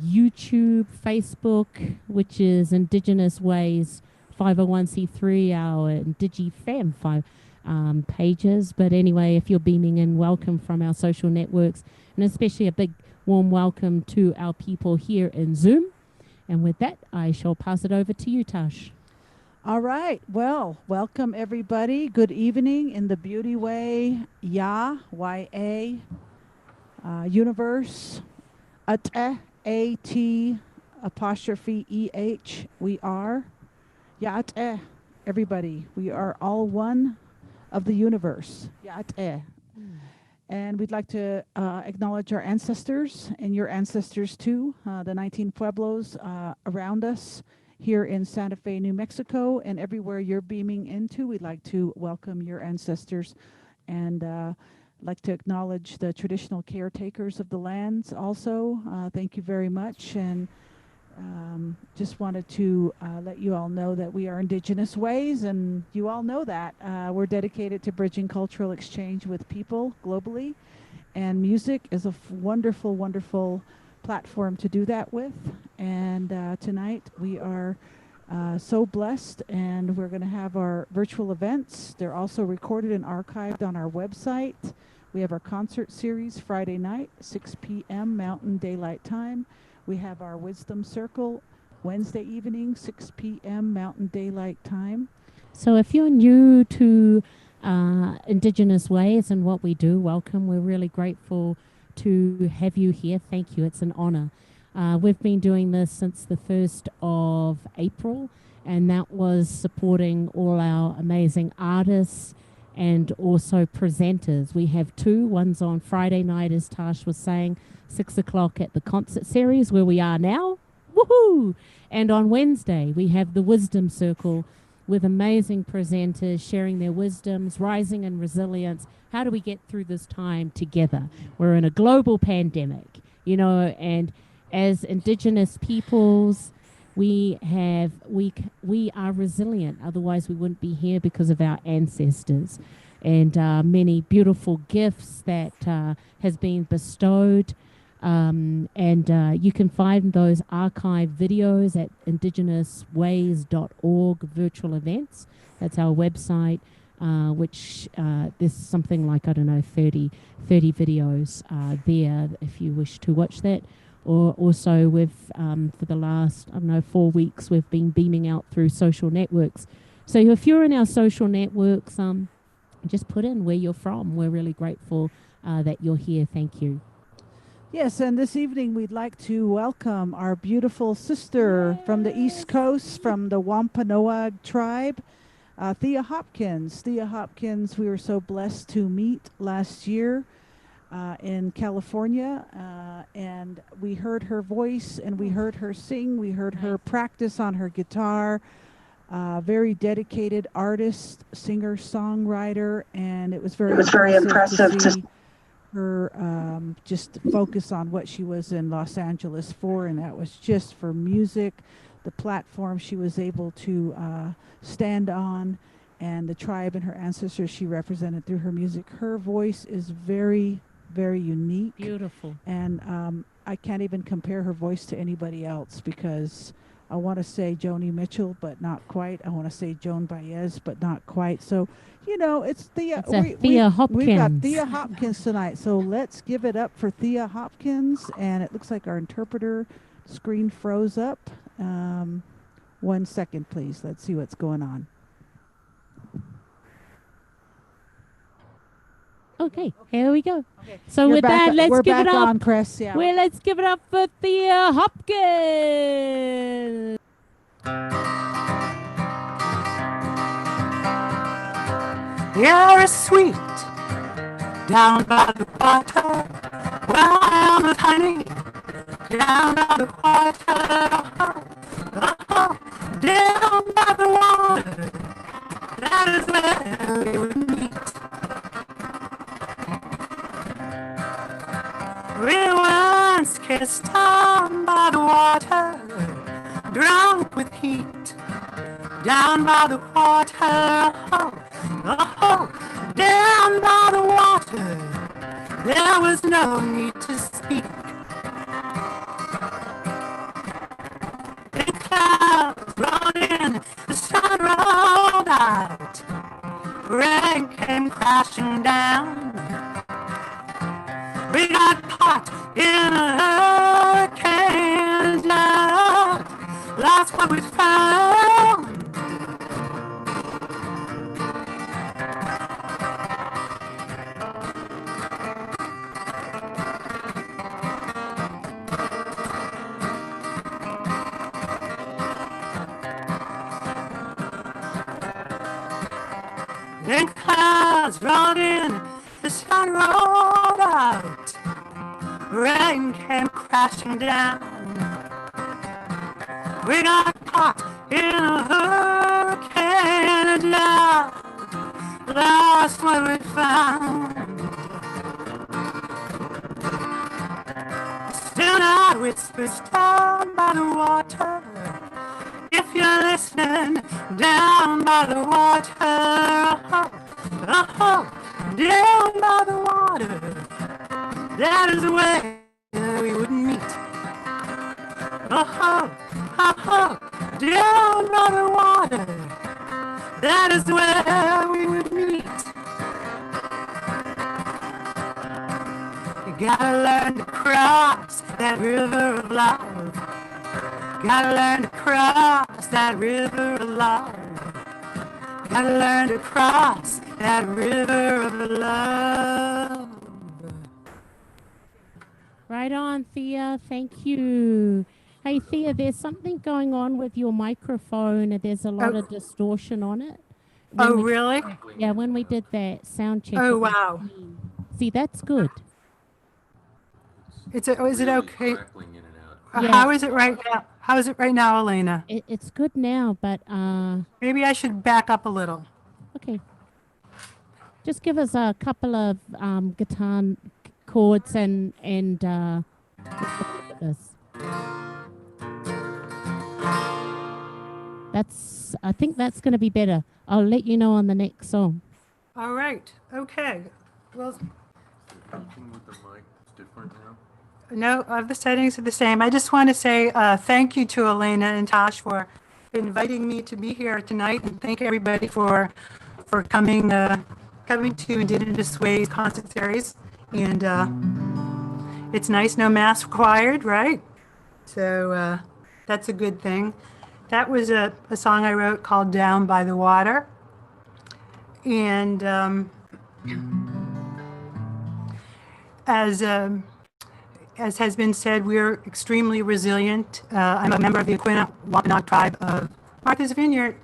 YouTube, Facebook, which is IndigenousWays 501c3, our IndigiFam pages. But anyway, if you're beaming in, welcome from our social networks, and especially a big warm welcome to our people here in Zoom. And with that, I shall pass it over to you, Tash. All right. Well, welcome everybody. Good evening in the Beauty Way, Y-A, universe, A-T apostrophe E-H. We are Ya'ateh, everybody. We are all one of the universe. Ya'ateh. And we'd like to acknowledge our ancestors and your ancestors too, the 19 pueblos around us here in Santa Fe, New Mexico, and everywhere you're beaming into. We'd like to welcome your ancestors and like to acknowledge the traditional caretakers of the lands also. Thank you very much. And just wanted to let you all know that we are Indigenous Ways, and you all know that. We're dedicated to bridging cultural exchange with people globally, and music is a wonderful, wonderful platform to do that with. And tonight we are so blessed, and we're going to have our virtual events. They're also recorded and archived on our website. We have our concert series Friday night, 6 p.m. Mountain Daylight Time. We have our Wisdom Circle Wednesday evening, 6 p.m. Mountain Daylight Time. So if you're new to Indigenous Ways and what we do, welcome. We're really grateful to have you here. Thank you. It's an honor. We've been doing this since the 1st of April, and that was supporting all our amazing artists and also presenters. We have two. One's on Friday night, as Tash was saying, 6 o'clock at the concert series where we are now. Woohoo! And on Wednesday, we have the Wisdom Circle with amazing presenters sharing their wisdoms, rising in resilience. How do we get through this time together? We're in a global pandemic, you know, and as Indigenous peoples, we are resilient. Otherwise, we wouldn't be here because of our ancestors and many beautiful gifts that has been bestowed. And you can find those archive videos at IndigenousWays.org virtual events. That's our website, which there's something like, I don't know, 30 videos there if you wish to watch that. Or also we've, for the last, 4 weeks, we've been beaming out through social networks. So if you're in our social networks, just put in where you're from. We're really grateful that you're here. Thank you. Yes, and this evening we'd like to welcome our beautiful sister from the East Coast, from the Wampanoag tribe, Thea Hopkins. Thea Hopkins, we were so blessed to meet last year in California, and we heard her voice and we heard her sing. We heard her practice on her guitar. Very dedicated artist, singer, songwriter, and it was very impressive to see her just focus on what she was in Los Angeles for, and that was just for music, the platform she was able to stand on, and the tribe and her ancestors she represented through her music. Her voice is very, very unique. Beautiful. And I can't even compare her voice to anybody else, because I want to say Joni Mitchell, but not quite. I want to say Joan Baez, but not quite. So, you know, it's Thea. Thea Hopkins. We've got Thea Hopkins tonight. So let's give it up for Thea Hopkins. And it looks like our interpreter screen froze up. 1 second, please. Let's see what's going on. Okay, here we go. Okay. So with that, let's give it up. On, Chris. Yeah. Well, let's give it up for Thea Hopkins. You're sweet down by the water. Well, I'm with honey down by the water. Down by the water. That is where we would meet. We once kissed down by the water, drunk with heat. Down by the water, down by the water. There was no need to speak. what we found. Then clouds rolled in, the sun rolled out, rain came crashing down. We got caught in a hurricane and now lost what we found. Still not whispers down by the water. If you're listening, down by the water, down by the water, that is where we would meet. Down by the water, that is where we would meet. You gotta learn to cross that river of love. Gotta learn to cross that river of love. Gotta learn to cross that river of love. Right on, Thea. Thank you. Hey, Thea, there's something going on with your microphone. There's a lot of distortion on it. Really? Yeah, when we did that sound check. Oh, wow. See, that's good. Is it okay? Yeah. How is it right now? How is it right now, Elena? It's good now, but Maybe I should back up a little. okay. Just give us a couple of guitar chords and this. I think that's going to be better. I'll let you know on the next song. All right. Okay. Well, With the mic, it's different now. no, the settings are the same. I just want to say thank you to Elena and Tosh for inviting me to be here tonight, and thank everybody for coming to Indigenous Ways concert series. And it's nice, no mask required, right? So that's a good thing. That was a song I wrote called "Down by the Water," and as has been said, we're extremely resilient. I'm a member of the Wampanoag tribe of Martha's Vineyard,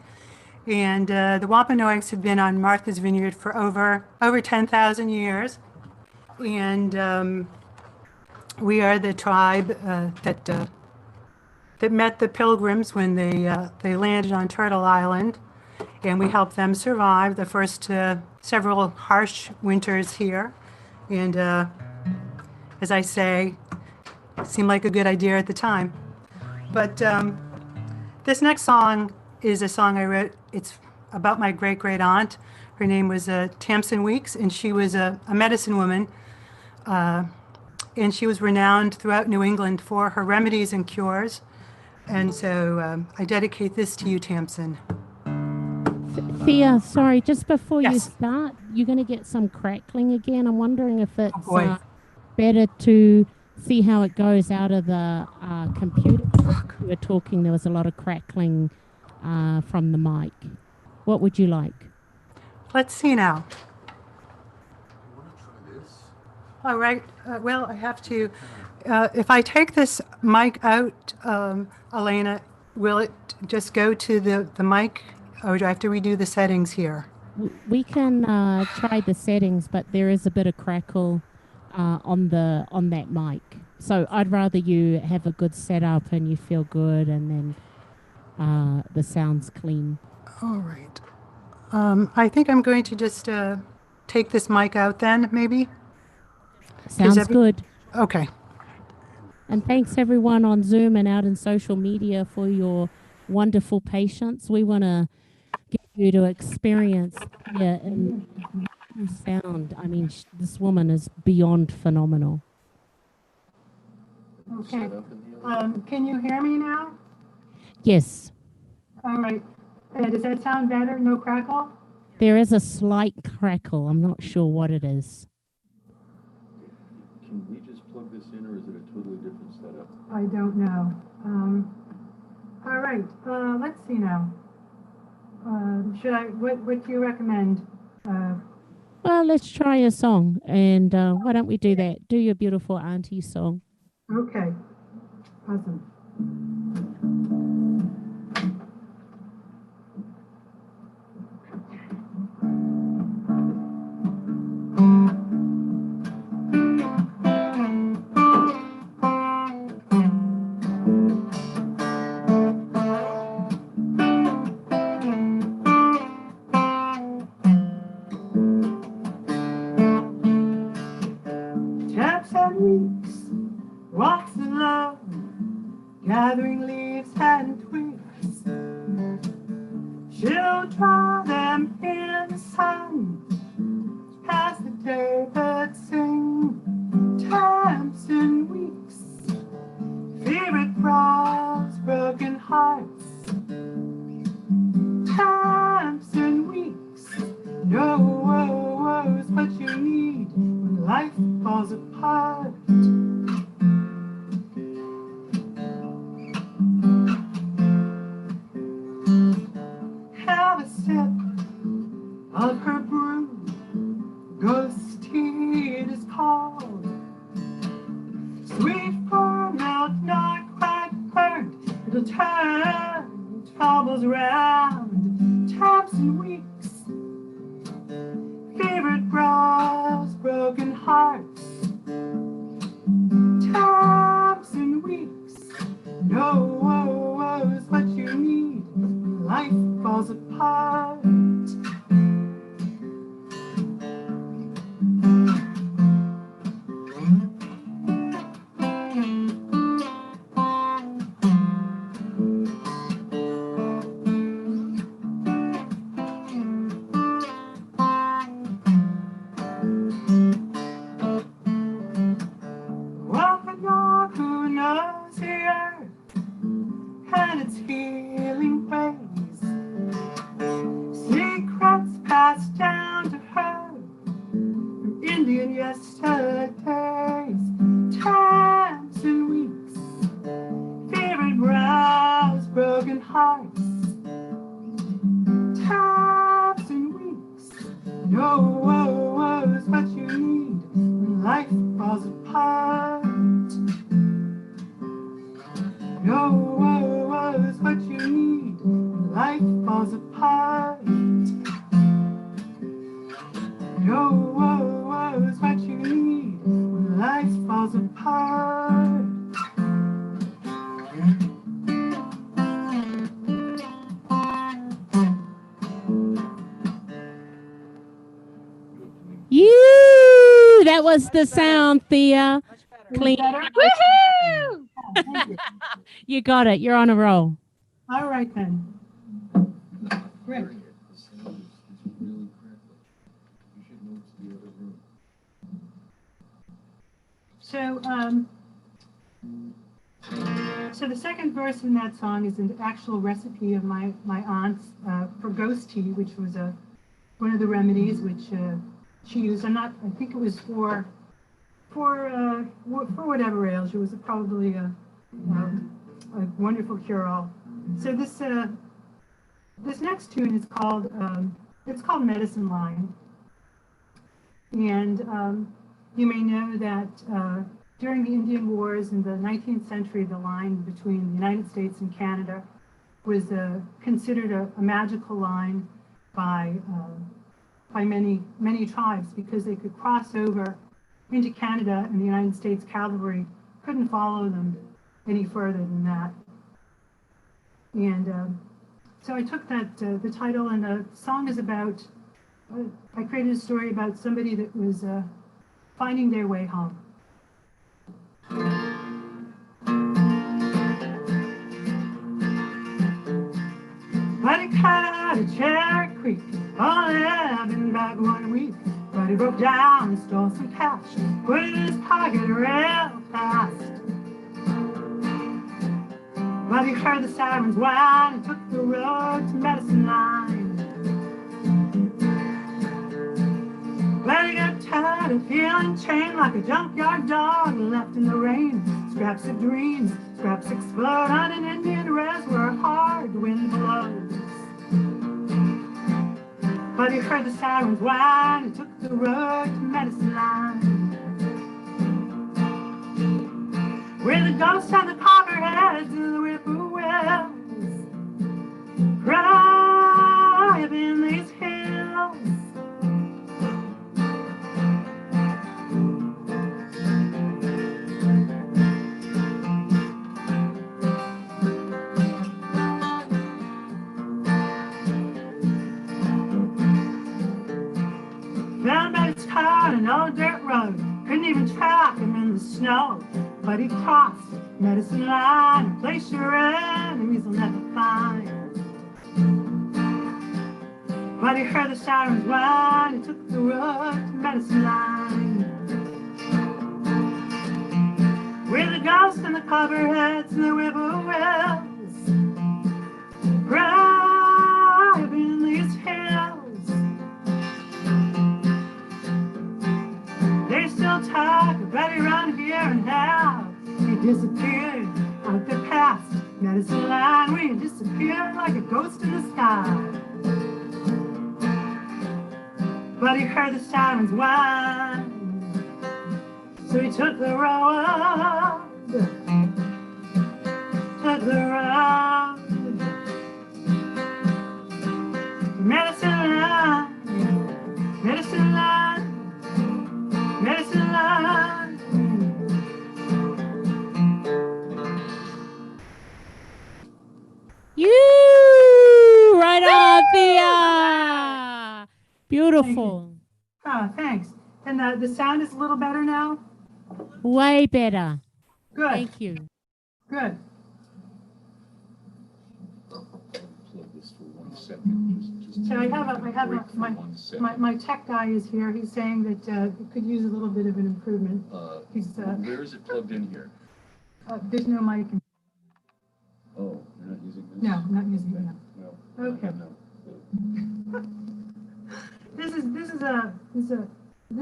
and the Wampanoags have been on Martha's Vineyard for over 10,000 years. And we are the tribe that met the Pilgrims when they landed on Turtle Island, and we helped them survive the first several harsh winters here. And as I say, it seemed like a good idea at the time. But this next song is a song I wrote. It's about my great-great aunt. Her name was Tamsin Weeks, and she was a medicine woman. And she was renowned throughout New England for her remedies and cures. And so I dedicate this to you, Tamsin. Thea, sorry, just before you Yes. start, you're going to get some crackling again. I'm wondering if it's boy. better to see how it goes out of the computer. You were talking, there was a lot of crackling from the mic. What would you like? Let's see now. I want to try this. All right. Well, I have to. If I take this mic out, Elena, will it just go to the mic, or do I have to redo the settings here? We can try the settings, but there is a bit of crackle on that mic. So I'd rather you have a good setup and you feel good, and then the sound's clean. All right. I think I'm going to just take this mic out then, maybe. Sounds good. Okay. And thanks everyone on Zoom and out in social media for your wonderful patience. We want to get you to experience in sound. I mean, this woman is beyond phenomenal. Okay. Can you hear me now? Yes, All right. Does that sound better? No crackle? there is a slight crackle. I'm not sure what it is. Can we just plug this in, or is it a totally different setup? I don't know. All right. Let's see now. What do you recommend? Uh, Well, let's try a song. And why don't we do that? Do your beautiful auntie song. okay. Awesome. Taps and weeks, walks of love, gathering leaves and twigs. She'll dry them in the sun, as the day birds sing. Taps and weeks, favorite brows, broken hearts. Taps and weeks, no woes what you need when life falls apart. Have a sip of her brew, ghost tea it is called. Sweet for milk, not quite burnt, it'll turn troubles round. Taps and weeks, favorite brows, broken hearts. Taps and weeks, no woes what you need when life falls apart. Wampanoag, who knows the earth and its healing ways, secrets passed down to her from Indian yesterdays. Times and weeks, favorite brows, broken hearts. Times and weeks, no woes what you need when life falls apart. No woes what you need when life falls apart. No woes what you need when life falls apart. That was the sound, Thea. Clean. Woohoo! Thank you. You got it. You're on a roll. All right then. Great. So, so the second verse in that song is an actual recipe of my aunt's for ghost tea, which was one of the remedies which she used. I think it was for whatever ails. It was probably a wonderful cure-all. So this next tune is called Medicine Line, and you may know that during the Indian Wars in the 19th century, the line between the United States and Canada was considered a magical line by many tribes, because they could cross over into Canada and the United States cavalry couldn't follow them any further than that. And so I took that the title, and the song is about, I created a story about somebody that was finding their way home. But he cut out a Cherry Creek, only been back 1 week. But he broke down and stole some cash, put it in his pocket real fast. But he heard the sirens whine and took the road to Medicine Line. But he got tired of feeling chained like a junkyard dog left in the rain. Scraps of dreams, scraps explode on an Indian res where a hard wind blows. But he heard the sirens whine and took the road to Medicine Line, where the ghosts and the copperheads and the whippoorwills drive in these hills. Found by his car on an old dirt road, couldn't even track him in the snow. But he crossed Medicine Line, a place your enemies will never find. But he heard the sirens whine and took the road to Medicine Line, where the ghosts and the copperheads and the whippoorwills drive in these hills. They still talk about it around here and now. He disappeared out the past Medicine Line, where he disappeared like a ghost in the sky. But he heard the sirens whine, so he took the road, Medicine Line, Medicine Line, Medicine Line. You right on, Thea. Beautiful. Oh, thanks. And the sound is a little better now? Way better. Good, Thank you. good. Plug this for 1 second. Just So I have a, break for 1 second. my tech guy is here. He's saying that it could use a little bit of an improvement. He's, Where is it plugged in here? there's no mic. Oh, you're not using this? No, I'm not using it now. No. Okay. No. This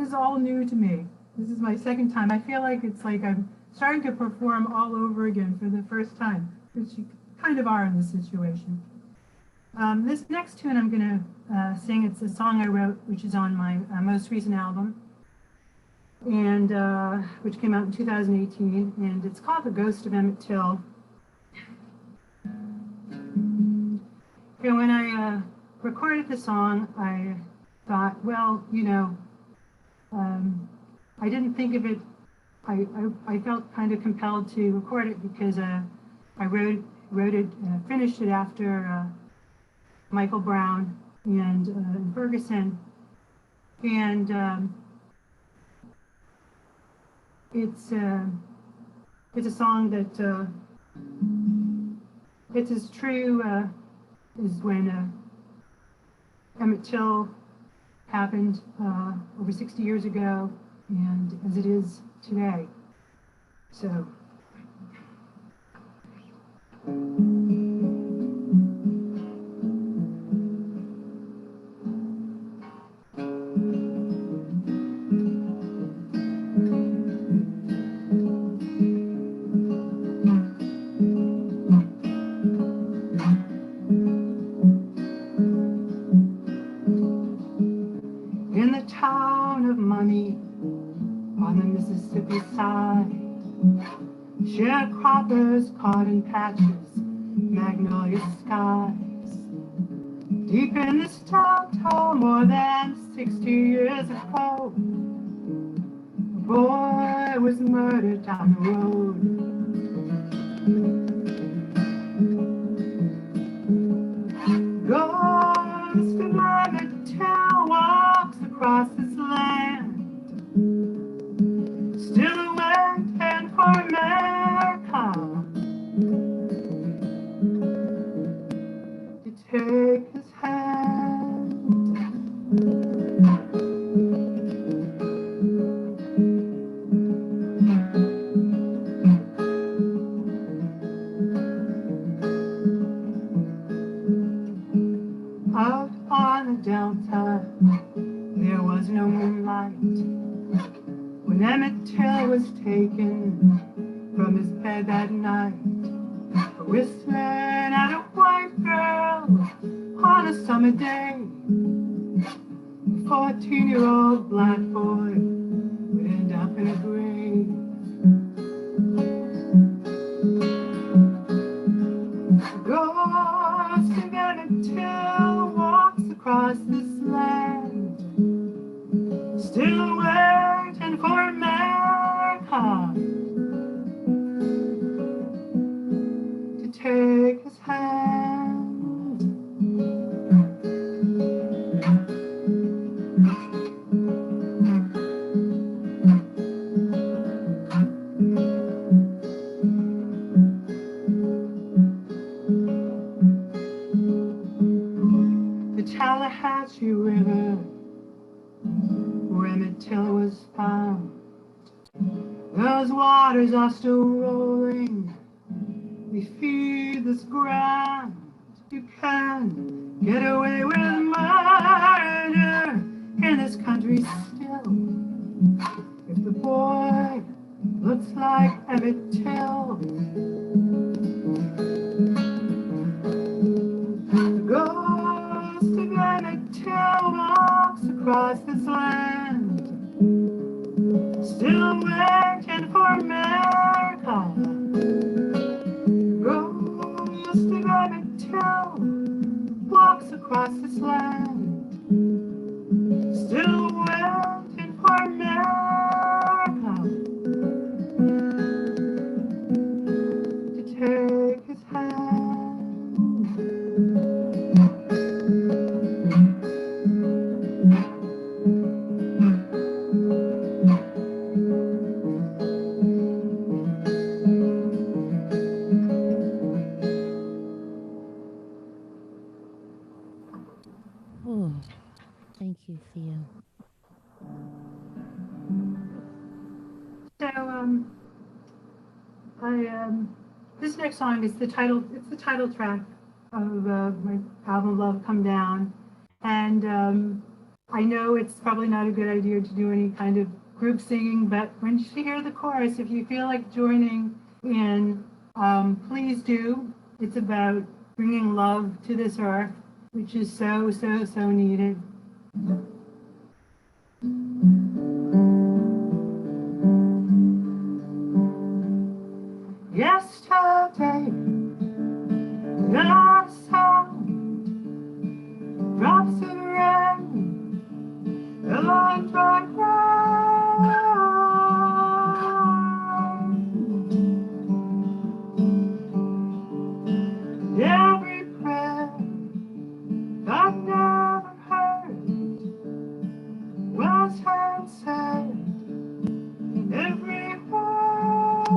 is all new to me. This is my second time. I feel like it's like I'm starting to perform all over again for the first time, which you kind of are in this situation. This next tune I'm going to sing, it's a song I wrote, which is on my most recent album, and which came out in 2018, and it's called The Ghost of Emmett Till. And when I recorded the song, I thought, well, you know, I didn't think of it, I felt kind of compelled to record it because I wrote it, finished it after Michael Brown and Ferguson, and it's a song that it's as true as when Emmett Till happened over 60 years ago, and as it is today. So. In the town of Money, on the Mississippi side, sharecroppers caught in patches, magnolia skies. Deep in this town, more than 60 years ago, a boy was murdered down the road. Ghost of Emmett Till walks across this land, still waiting for America to take his hand. from his bed that night, whistling at a white girl on a summer day. A 14-year-old black boy would end up in a grave. The ghost of Emmett Till walks across this land, still waiting for America to take his hand. The Tallahatchie River, where Emmett Till was found, those waters are still rolling. We feed this ground. You can get away with murder in this country still, if the boy looks like Emmett Till. The ghost of Emmett Till walks across this land, still waiting for America. Ghost of Emmett Till walks across this land, still waiting for America to take his hand. Oh, thank you, Thea. So, this next song is the title. It's the title track of my album "Love Come Down," and I know it's probably not a good idea to do any kind of group singing, but when you hear the chorus, if you feel like joining in, please do. It's about bringing love to this earth, which is so, so, so needed. Yesterday, not a sound, drops of rain, along dry ground. Every prayer I've never heard was answered. Every word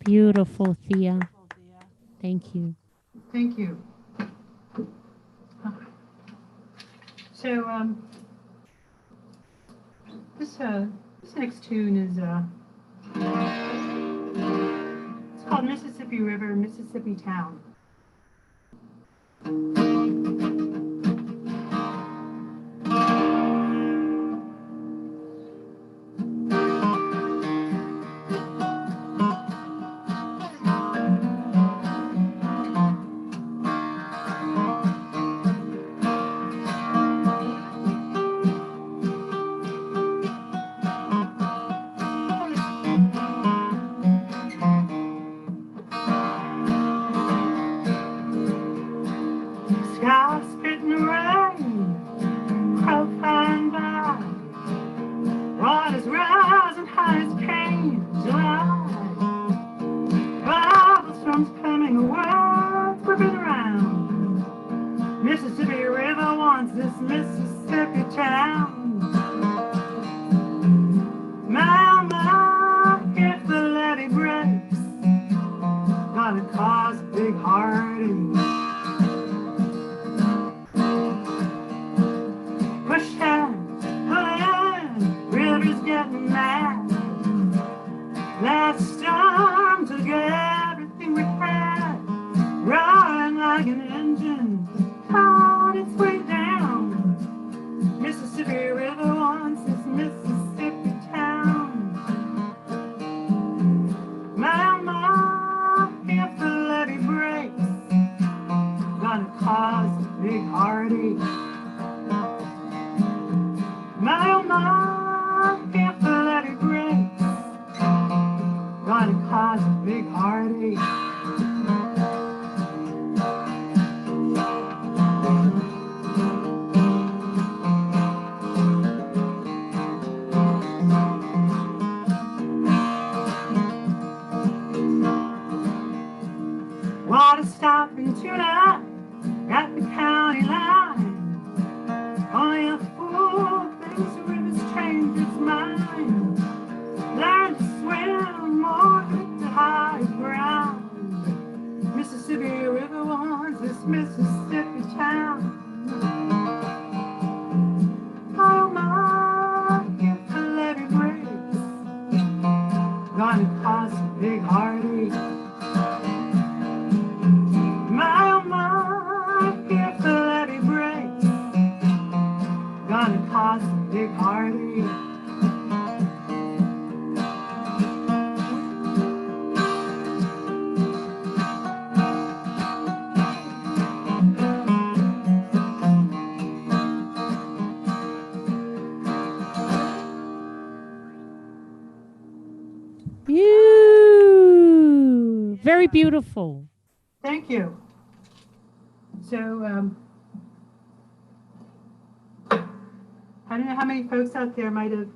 Beautiful, Thea. Thank you. Thank you. So this next tune is it's called Mississippi River, Mississippi Town. Sky spitting rain, crow flying by, water's rising high as pain, July. Clouds coming away, whipping around. Mississippi River wants this Mississippi town. My, if the levee breaks, gonna cause a big heartache. Push hands, pull in, river's getting mad. Last storm took everything we had, roaring like an engine, caught its way down. Mississippi River wants this Mississippi town. My, if the levee breaks, gonna cause a big heartache. My, if the levee breaks, gonna cause a big heartache. Water stopping tonight at the county line. Only a fool thinks the river's changed its mind. Learn to swim more to high ground. Mississippi River wants this Mississippi town. Oh my, if the levee breaks, gonna cause a big heartache. My, oh my, if the levee breaks, gonna cause a big heartache. Very beautiful. Thank you. So, I don't know how many folks out there might have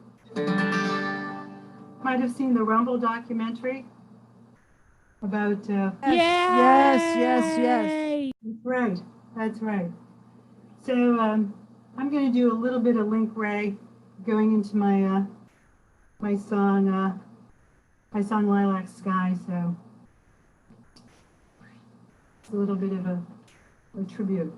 seen the Rumble documentary about. Yes. Right. That's right. So I'm going to do a little bit of Link Wray going into my my song Lilac Sky. So it's a little bit of a tribute.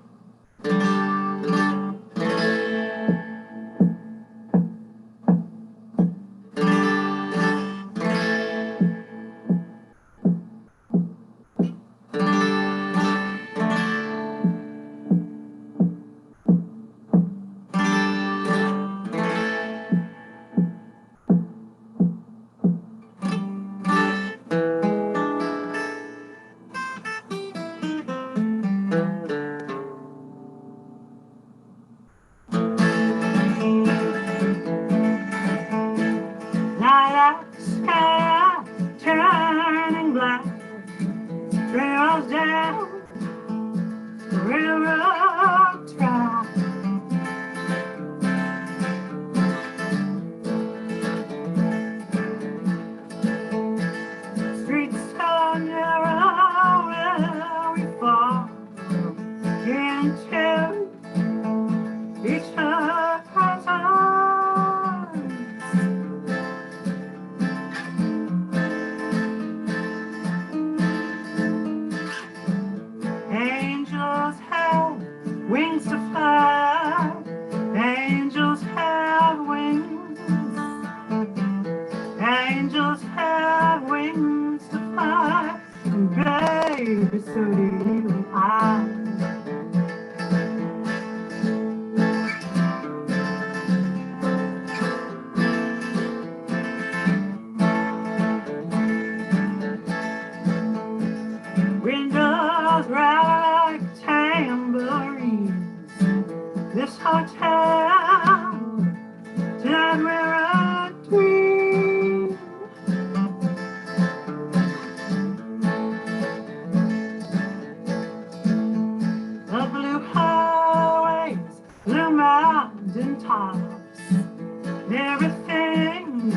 but we're a dream. The blue highways, blue mountain tops, everything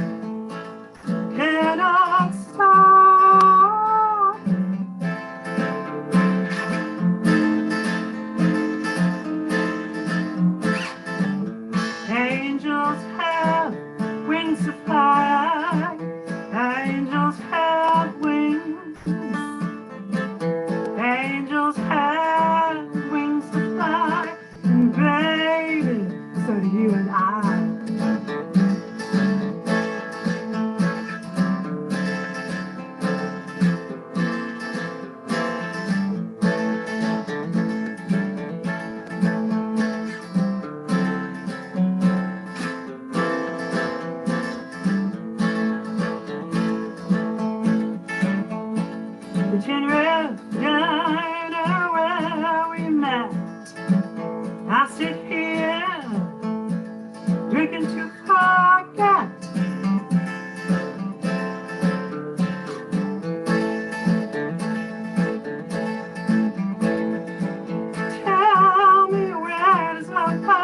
cannot stop. Angels have wings to fly. Angels have wings. Angels have wings to fly. And baby, so do you and I. The generous diner where we met. I sit here drinking to forget. Tell me, where does love go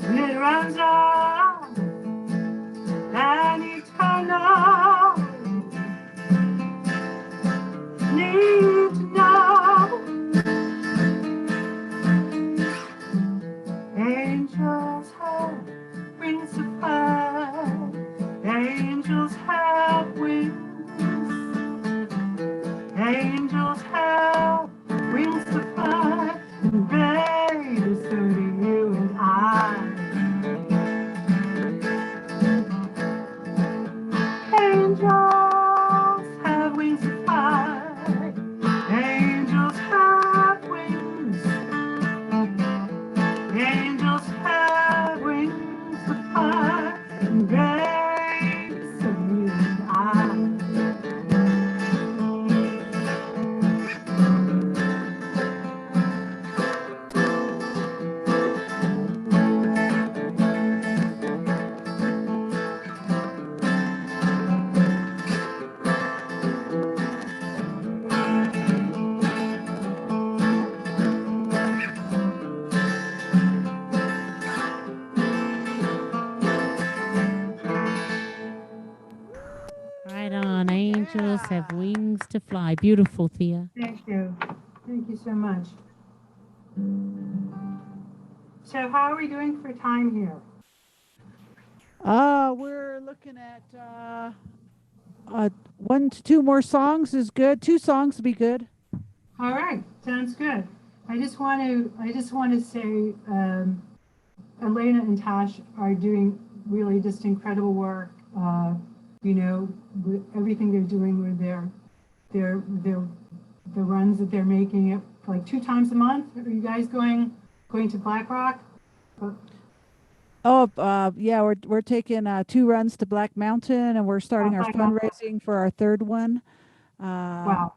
when it runs out and eternal? Need to know. Angels have wings to fly. Angels have wings. Angels have wings to fly. And baby, so do you and I. Angels have wings to fly. Angels have wings. Angels have wings to fly. And baby, so do you and I. Right on. Angels have wings to fly. Beautiful, Thea. Thank you. Thank you so much. So how are we doing for time here? We're looking at 1 to 2 more songs is good. 2 songs would be good. All right, sounds good. I just want to say, Elena and Tash are doing really just incredible work. You know, with everything they're doing with the runs that they're making it like 2 times a month. Are you guys going to Black Rock? Yeah, we're taking 2 runs to Black Mountain, and we're starting our Black Mountain. fundraising for our 3rd one. Wow.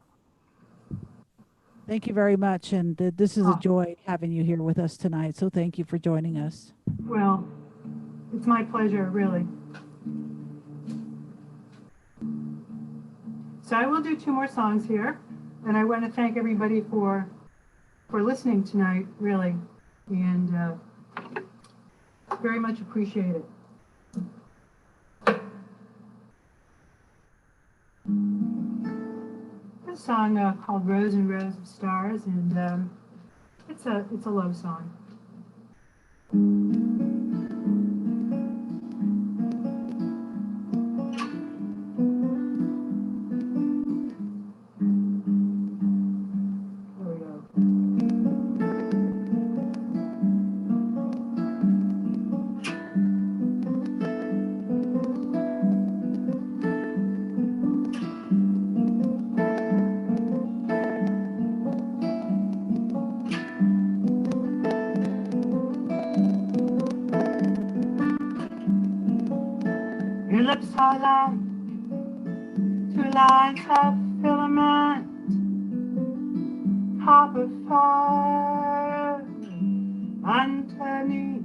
Thank you very much, and this is a Oh. joy having you here with us tonight. So thank you for joining us. Well, it's my pleasure, really. So I will do 2 more songs here, and I want to thank everybody for listening tonight, really, and very much appreciate it. This song called "Rows and Rows of Stars," and it's a love song. Here we go. Your lips are like 2 lines of filament, copper fire underneath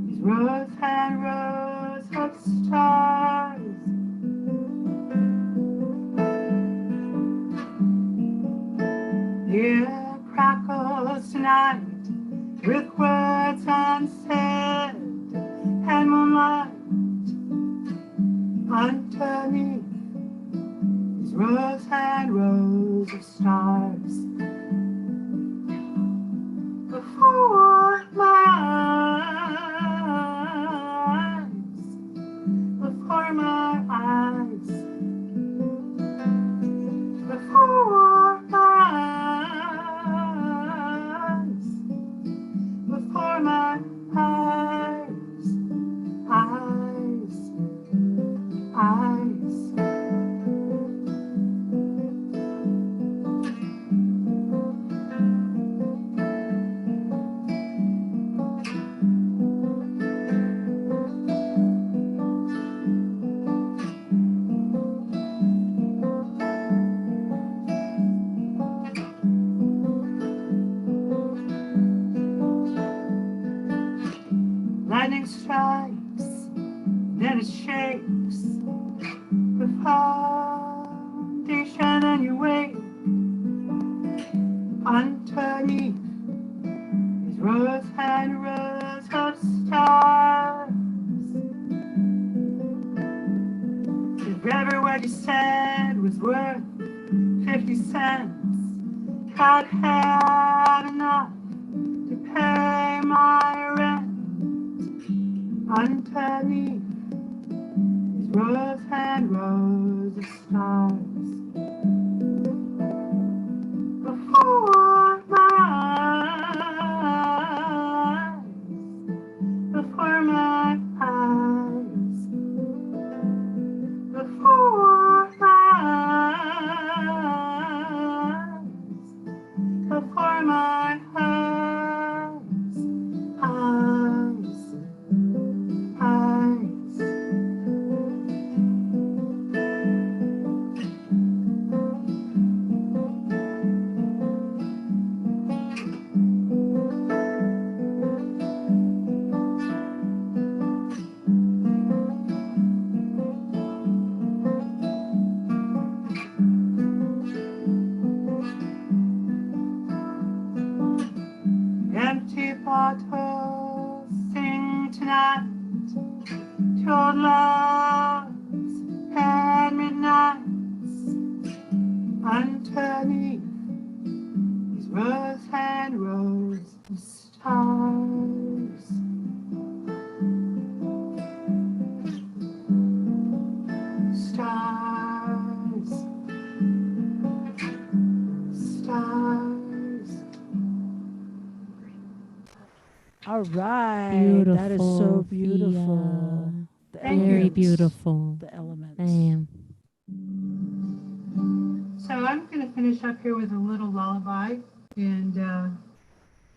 these rows and rows of stars. The air crackles tonight with words unsaid and moonlight underneath these rows and rows of stars. Before my eyes, before my eyes, before my eyes, before my eyes, eyes. Lightning strikes, then it shakes the foundation, and you wake underneath these rows and rows of stars. If every word you said was worth 50 cents, I'd had enough to pay my rent. Underneath these rows and rows of stars. Before my eyes, before my eyes, before my eyes, before my eyes, eyes. Empty bottles sing tonight to old loves and midnights. Underneath these rows and rows of stars. Stars. Stars. All right. That is so Beautiful, beautiful. Thea. The Thank you. Very elements. beautiful. The elements. Damn. So I'm going to finish up here with a little lullaby, and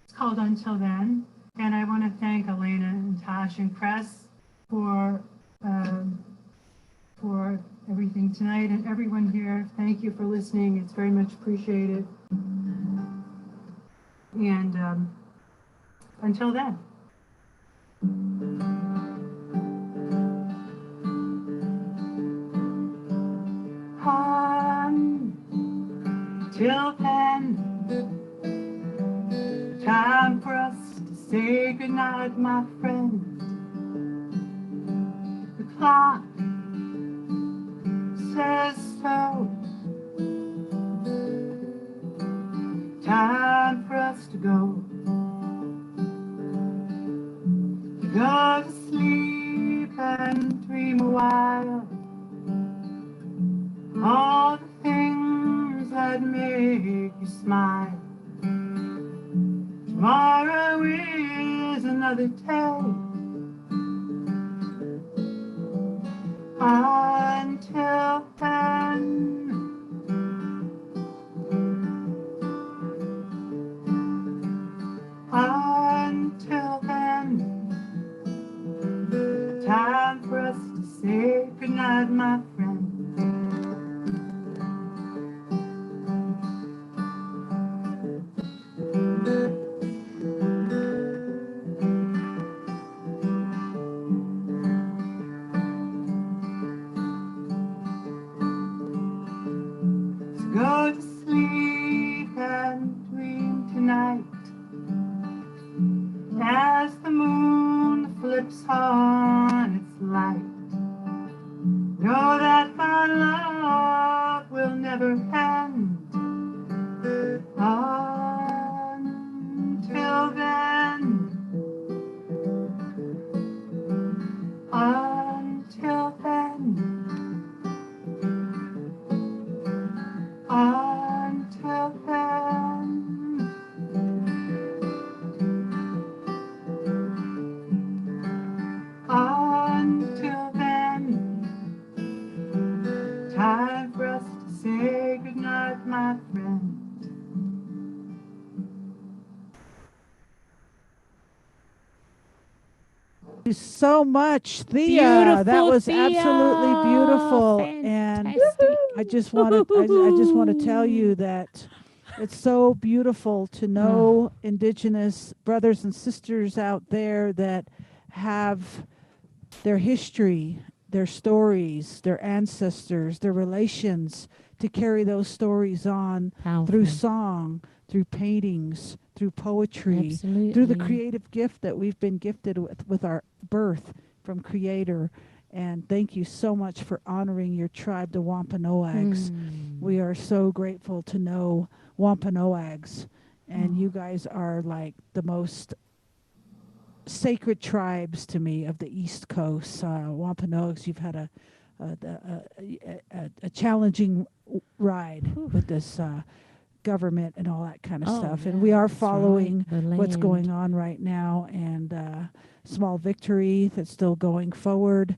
it's called Until Then. And I want to thank Elena and Tosh and Cress for everything tonight, and everyone here. Thank you for listening. It's very much appreciated. And until then. Until then, time for us to say goodnight, my friend. The clock says so. Time for us to go. Go to sleep and dream a while. All the things that make you smile. Tomorrow is another day. Until then, until then, time for us to say goodnight, my friend. on its light. Know that my love will never end. Until then, until then, until then. Until then, time for us to say goodnight, my friend. Thank you so much, Thea. Beautiful, That was Thea. absolutely beautiful. And Fantastic. I just want to tell you that it's so beautiful to know Indigenous brothers and sisters out there that have their history, their stories, their ancestors, their relations, to carry those stories on Powerful. through song, through paintings, through poetry, Absolutely. through the creative gift that we've been gifted with our birth from Creator. And thank you so much for honoring your tribe, the Wampanoags. We are so grateful to know Wampanoags. And you guys are like the most sacred tribes to me of the East Coast. Wampanoags, you've had a challenging ride with this government and all that kind of stuff. And we are following what's going on right now. And small victory that's still going forward.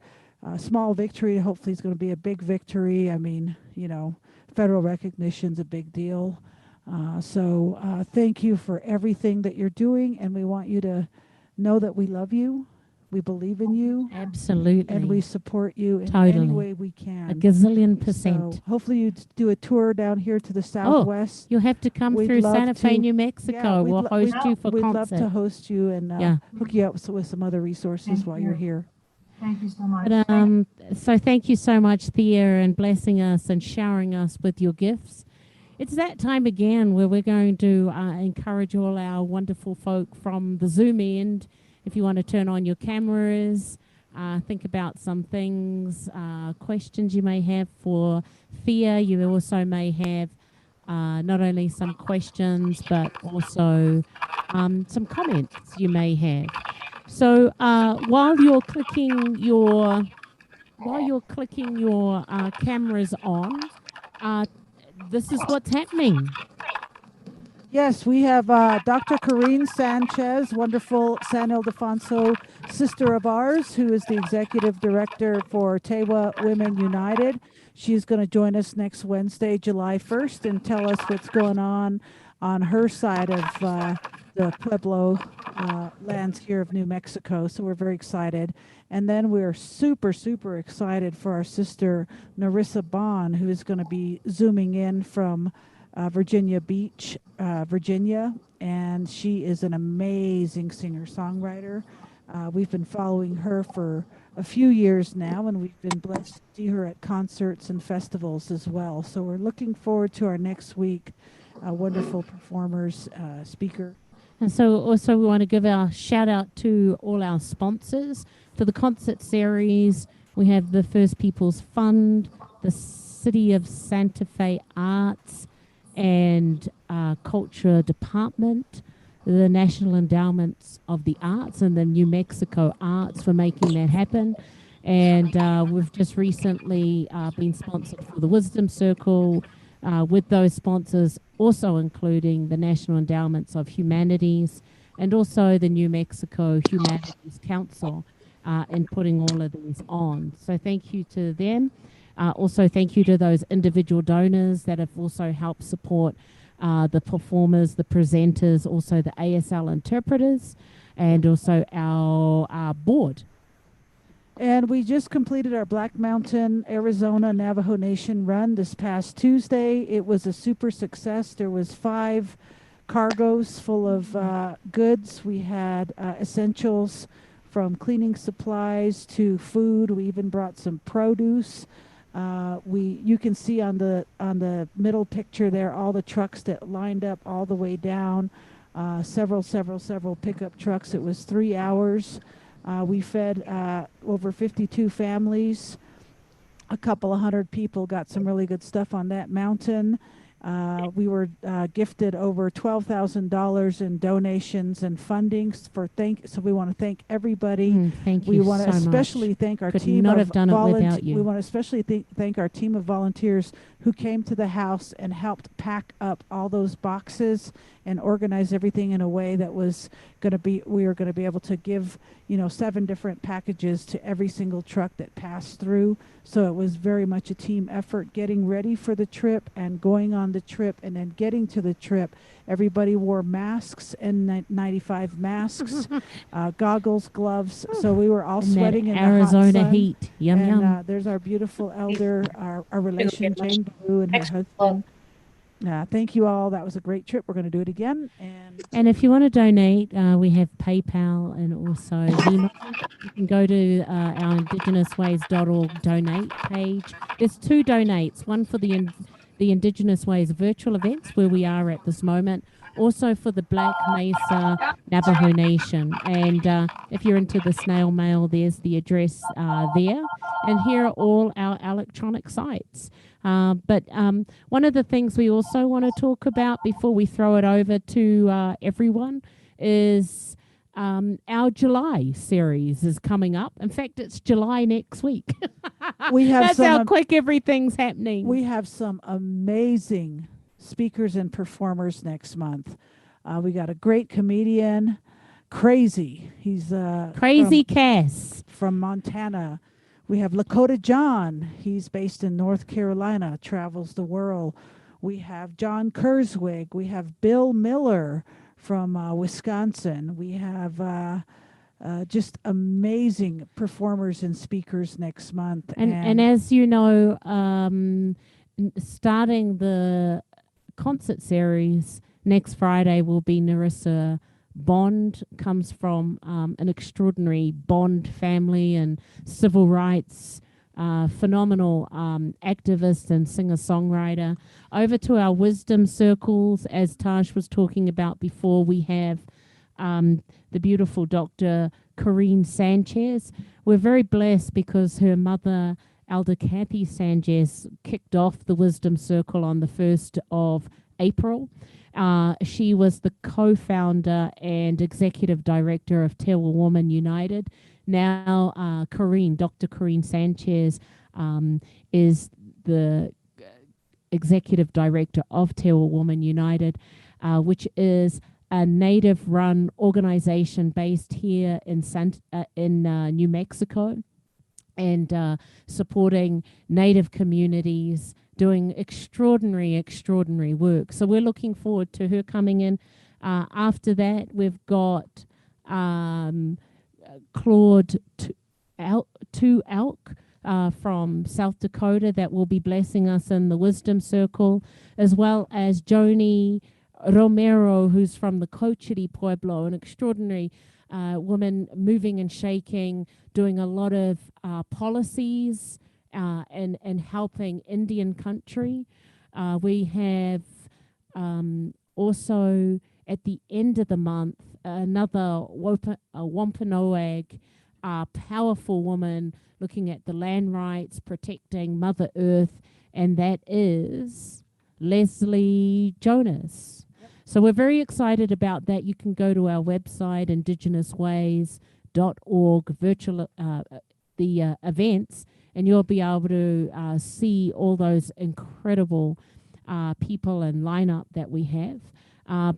Small victory, hopefully, is going to be a big victory. I mean, you know, federal recognition's a big deal. So thank you for everything that you're doing, and we want you to know that we love you, we believe in you, Absolutely. and we support you in Totally. any way we can. A gazillion percent. So hopefully you do a tour down here to the southwest. You'll have to come We'd through love Santa Fe, to- New Mexico. we'd We'll lo- host you for We'd concert. love to host you and Yeah. hook you up with some other resources Thank while you. you're here. Thank you so much. But, so thank you so much, Thea, and blessing us and showering us with your gifts. It's that time again where we're going to encourage all our wonderful folk from the Zoom end. If you want to turn on your cameras, think about some things, questions you may have for Thea. You also may have not only some questions, but also some comments you may have. So while you're clicking your cameras on, this is what's happening. Yes, we have Dr. Corrine Sanchez, wonderful San Ildefonso sister of ours, who is the executive director for Tewa Women United. She's going to join us next Wednesday, July 1st, and tell us what's going on her side of the Pueblo lands here of New Mexico. So we're very excited. And then we're super, super excited for our sister, Narissa Bond, who is going to be zooming in from Virginia Beach, Virginia, and she is an amazing singer-songwriter. We've been following her for a few years now, and we've been blessed to see her at concerts and festivals as well. So we're looking forward to our next week. Wonderful performers, speaker. And so also we want to give our shout out to all our sponsors for the concert series. We have the First Peoples Fund, the City of Santa Fe Arts and Culture Department, the National Endowments of the Arts, and the New Mexico Arts for making that happen. And we've just recently been sponsored for the Wisdom Circle with those sponsors, also including the National Endowments of Humanities and also the New Mexico Humanities Council in putting all of these on. So thank you to them. Also, thank you to those individual donors that have also helped support the performers, the presenters, also the ASL interpreters, and also our board. And we just completed our Black Mountain, Arizona Navajo Nation run this past Tuesday. It was a super success. There was 5 cargoes full of goods. We had essentials from cleaning supplies to food. We even brought some produce. You can see on the middle picture there all the trucks that lined up all the way down. Several pickup trucks. It was 3 hours. We fed over 52 families. A couple of hundred people got some really good stuff on that mountain. We were gifted over $12,000 in donations and fundings for so we want to thank everybody. Thank We you want to so especially much. thank our Could team not of have done it without you. We want to especially thank our team of volunteers who came to the house and helped pack up all those boxes and organize everything in a way that was going to be, we were going to be able to give, 7 different packages to every single truck that passed through. So it was very much a team effort getting ready for the trip and going on the trip and then getting to the trip. Everybody wore masks, N95 masks, goggles, gloves. So we were all sweating in the hot Arizona sun. heat. Yum, And yum. there's our beautiful elder, our relation, Jane Blue, and her husband. Thank you all. That was a great trip. We're going to do it again. And if you want to donate, we have PayPal and also Venmo. You can go to our IndigenousWays.org donate page. There's 2 donates, one for the Indigenous Ways virtual events where we are at this moment, also for the Black Mesa Navajo Nation. And if you're into the snail mail, there's the address there. And here are all our electronic sites. But one of the things we also want to talk about before we throw it over to everyone is our July series is coming up. In fact, it's July next week. We have That's how quick everything's happening. We have some amazing speakers and performers next month. We got a great comedian, Crazy. He's Crazy Cass from Montana. We have Lakota John. He's based in North Carolina, travels the world. We have John Kurzwig. We have Bill Miller from Wisconsin. We have just amazing performers and speakers next month. And as you know, starting the concert series next Friday will be Narissa Bond, comes from an extraordinary Bond family and civil rights, phenomenal activist and singer-songwriter. Over to our wisdom circles, as Taj was talking about before, we have the beautiful Dr. Corinne Sanchez. We're very blessed because her mother, Elder Kathy Sanchez, kicked off the wisdom circle on the 1st of April. She was the co-founder and executive director of Te Woman United. Now, Dr. Corinne Sanchez is the executive director of Te Woman United, which is a Native-run organization based here in New Mexico, and supporting Native communities, doing extraordinary work. So we're looking forward to her coming in. After that, we've got Claude Elk from South Dakota that will be blessing us in the Wisdom Circle, as well as Joni Romero, who's from the Cochiti Pueblo, an extraordinary woman moving and shaking, doing a lot of policies and helping Indian country. We have also at the end of the month another Wampanoag powerful woman looking at the land rights, protecting Mother Earth, and that is Leslie Jonas. So we're very excited about that. You can go to our website, IndigenousWays.org, virtual the events, and you'll be able to see all those incredible people and lineup that we have.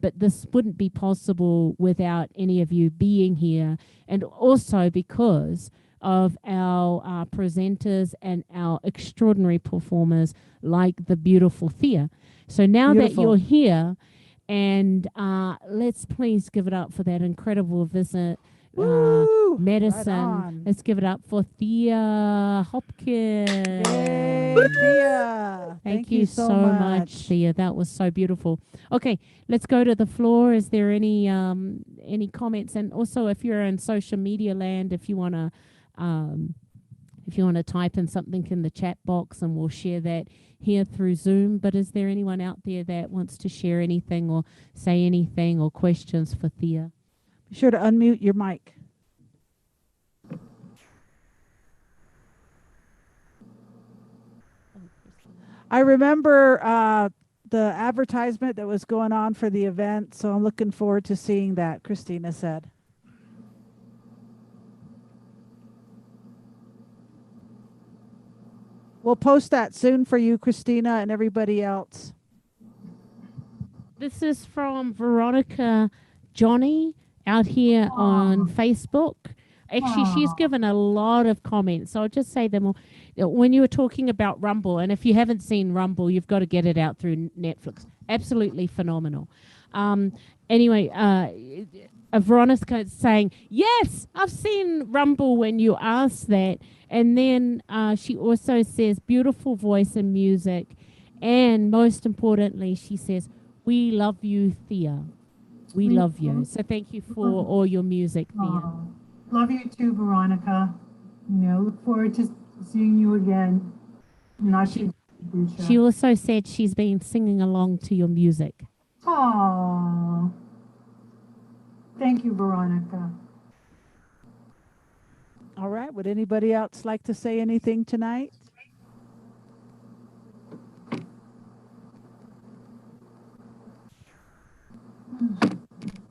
But this wouldn't be possible without any of you being here, and also because of our presenters and our extraordinary performers like the beautiful Thea. So now that you're here, and let's please give it up for that incredible visit. Medicine. Right, let's give it up for Thea Hopkins. Yay, Thea. Thank you so much, Thea. That was so beautiful. Okay, let's go to the floor. Is there any comments? And also, if you're in social media land, if you want to type in something in the chat box, and we'll share that here through Zoom. But is there anyone out there that wants to share anything or say anything or questions for Thea? Be sure to unmute your mic. I remember the advertisement that was going on for the event, so I'm looking forward to seeing that, Christina said. We'll post that soon for you, Christina, and everybody else. This is from Veronica Johnny out here on Facebook. Actually, she's given a lot of comments, so I'll just say them all. When you were talking about Rumble, and if you haven't seen Rumble, you've got to get it out through Netflix. Absolutely phenomenal. Anyway, Veronica is saying, yes, I've seen Rumble when you asked that. And then she also says, beautiful voice and music. And most importantly, she says, we love you, Thea. We love you. So thank you for all your music, Thea. Love you too, Veronica. Look forward to seeing you again. She also said she's been singing along to your music. Oh, thank you, Veronica. All right. Would anybody else like to say anything tonight?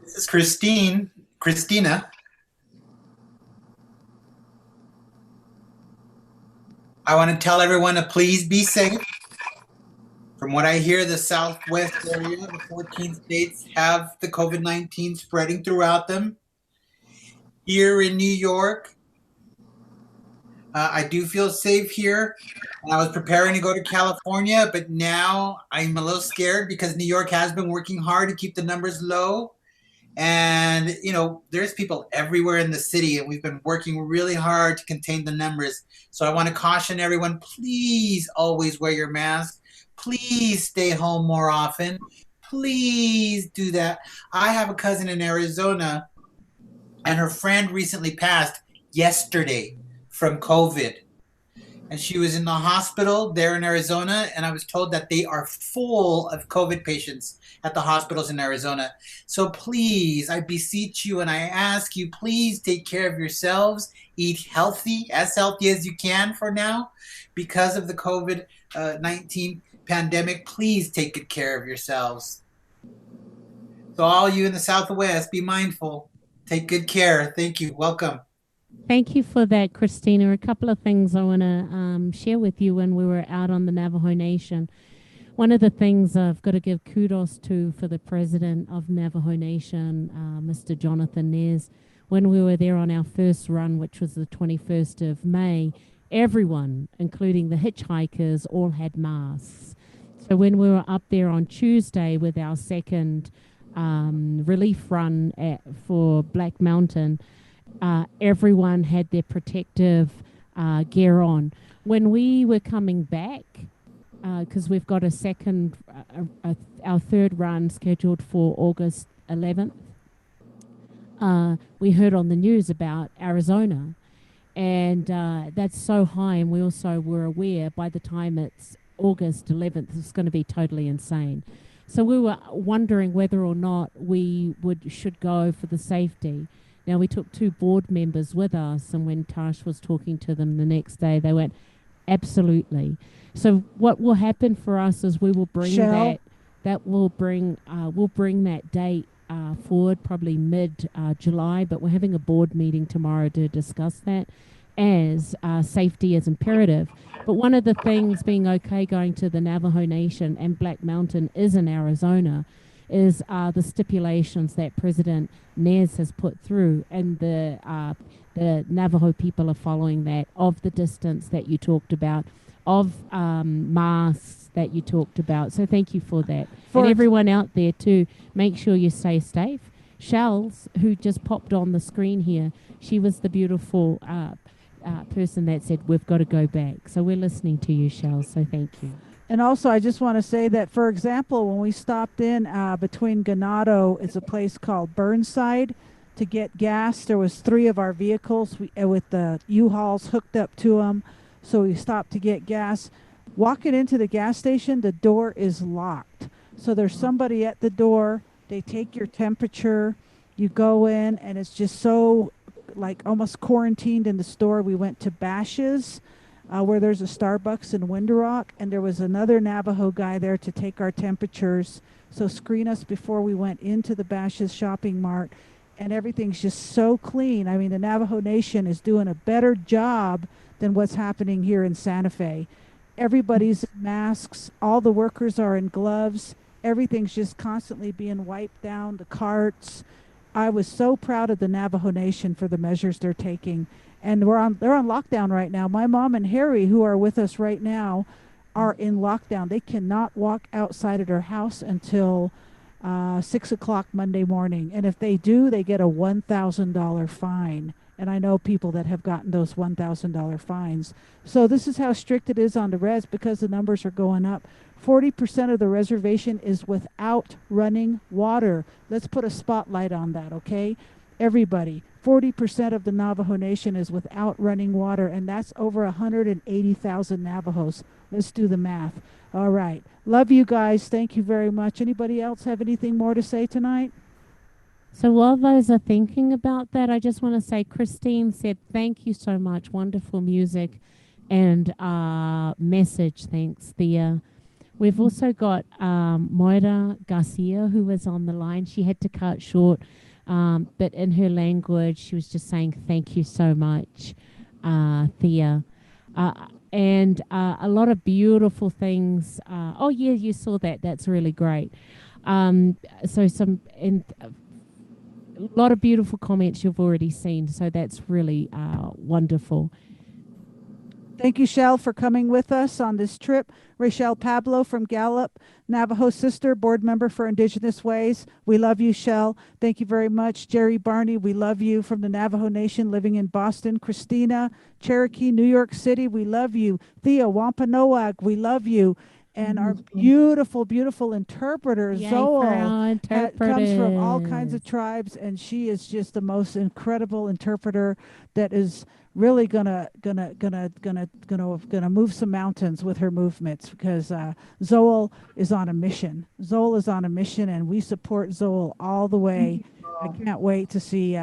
This is Christina. I want to tell everyone to please be safe. From what I hear, the Southwest area, the 14 states have the COVID-19 spreading throughout them. Here in New York, I do feel safe here. I was preparing to go to California, but now I'm a little scared because New York has been working hard to keep the numbers low. And, there's people everywhere in the city, and we've been working really hard to contain the numbers. So I want to caution everyone, please always wear your mask. Please stay home more often. Please do that. I have a cousin in Arizona, and her friend recently passed yesterday from COVID. And she was in the hospital there in Arizona, and I was told that they are full of COVID patients at the hospitals in Arizona. So please, I beseech you and I ask you, please take care of yourselves. Eat healthy as you can for now. Because of the COVID-19 pandemic, please take good care of yourselves. So all you in the Southwest, be mindful. Take good care. Thank you. Welcome. Thank you for that, Christina. A couple of things I want to share with you when we were out on the Navajo Nation. One of the things I've got to give kudos to for the president of Navajo Nation, Mr. Jonathan Nez, when we were there on our first run, which was the 21st of May, everyone, including the hitchhikers, all had masks. So when we were up there on Tuesday with our second relief run for Black Mountain, everyone had their protective gear on. When we were coming back, because we've got our third run scheduled for August 11th, we heard on the news about Arizona, and that's so high, and we also were aware by the time it's August 11th, it's going to be totally insane. So we were wondering whether or not we should go for the safety. Now, we took 2 board members with us, and when Tash was talking to them the next day, they went, absolutely. So what will happen for us is we will bring we'll bring that date forward, probably mid-July, but we're having a board meeting tomorrow to discuss that, as safety is imperative. But one of the things being okay going to the Navajo Nation and Black Mountain is in Arizona is the stipulations that President Nez has put through, and the Navajo people are following that, of the distance that you talked about, of masks that you talked about. So thank you for that. And everyone out there too, make sure you stay safe. Shells, who just popped on the screen here, she was the beautiful person that said, we've got to go back. So we're listening to you, Shells, so thank you. And also, I just want to say that, for example, when we stopped in between Ganado, it's a place called Burnside, to get gas. There was 3 of our vehicles with the U-Hauls hooked up to them. So we stopped to get gas. Walking into the gas station, the door is locked. So there's somebody at the door. They take your temperature. You go in, and it's just so like almost quarantined in the store. We went to Bash's. where there's a Starbucks in Window Rock, and there was another Navajo guy there to take our temperatures, so screen us before we went into the Bash's shopping mart, and everything's just so clean. I mean, the Navajo Nation is doing a better job than what's happening here in Santa Fe. Everybody's in masks, all the workers are in gloves, everything's just constantly being wiped down, the carts. I was so proud of the Navajo Nation for the measures they're taking. And they're on lockdown right now. My mom and Harry, who are with us right now, are in lockdown. They cannot walk outside of their house until 6 o'clock Monday morning. And if they do, they get a $1,000 fine. And I know people that have gotten those $1,000 fines. So this is how strict it is on the res, because the numbers are going up. 40% of the reservation is without running water. Let's put a spotlight on that, okay? Everybody, 40% of the Navajo Nation is without running water, and that's over 180,000 Navajos. Let's do the math. All right. Love you guys. Thank you very much. Anybody else have anything more to say tonight? So while those are thinking about that, I just want to say Christine said, thank you so much. Wonderful music and message. Thanks, Thea. We've also got Moira Garcia, who was on the line. She had to cut short, but in her language, she was just saying, thank you so much, Thea. And a lot of beautiful things. Oh, yeah, you saw that. That's really great. So a lot of beautiful comments you've already seen, so that's really wonderful. Thank you, Shell, for coming with us on this trip. Rachel Pablo from Gallup, Navajo sister, board member for Indigenous Ways. We love you, Shell. Thank you very much. Jerry Barney, we love you, from the Navajo Nation living in Boston. Christina, Cherokee, New York City, we love you. Thea, Wampanoag, we love you. And our beautiful, beautiful interpreter, Yay Zoe, for our comes from all kinds interpreters. of tribes, and she is just the most incredible interpreter that is really gonna move some mountains with her movements, because Zoe is on a mission. Zoe is on a mission, and we support Zoe all the way. I can't wait to see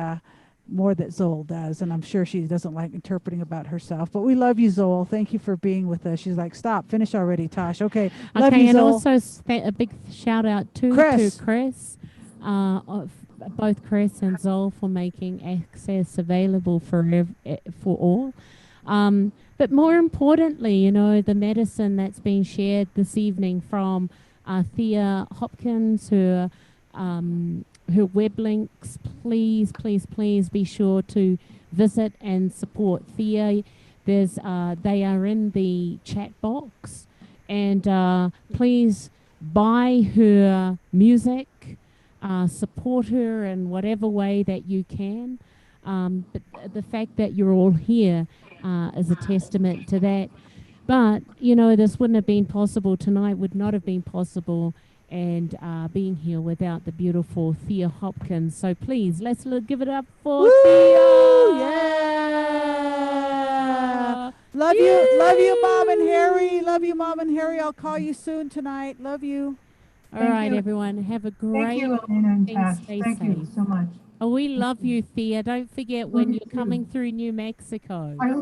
more that Zoe does, and I'm sure she doesn't like interpreting about herself, but we love you, Zoe. Thank you for being with us. She's like, stop, finish already, Tosh. Okay, love Okay, you, and Zoe. also a big shout out to Chris, both Chris and Zol, for making access available for all. But more importantly, you know, the medicine that's been shared this evening from Thea Hopkins, her web links, please, please, please be sure to visit and support Thea. They are in the chat box, and please buy her music, support her in whatever way that you can. But the fact that you're all here is a testament to that. But, you know, this wouldn't have been possible tonight, would not have been possible, and being here without the beautiful Thea Hopkins. So please, let's give it up for Thea. Yeah. Love you, Mom and Harry. Love you, Mom and Harry. I'll call you soon tonight. Love you. All right, everyone. Have a great Thank you, Elena and and Tash. stay Thank safe. you so much. Oh, we love you, Thea. Don't forget when you're coming through New Mexico. I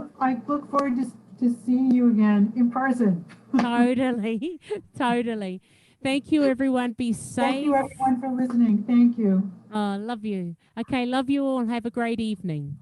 look forward to seeing you again in person. Totally, totally. Thank you, everyone. Be safe. Thank you, everyone, for listening. Thank you. Love you. Okay, love you all. Have a great evening.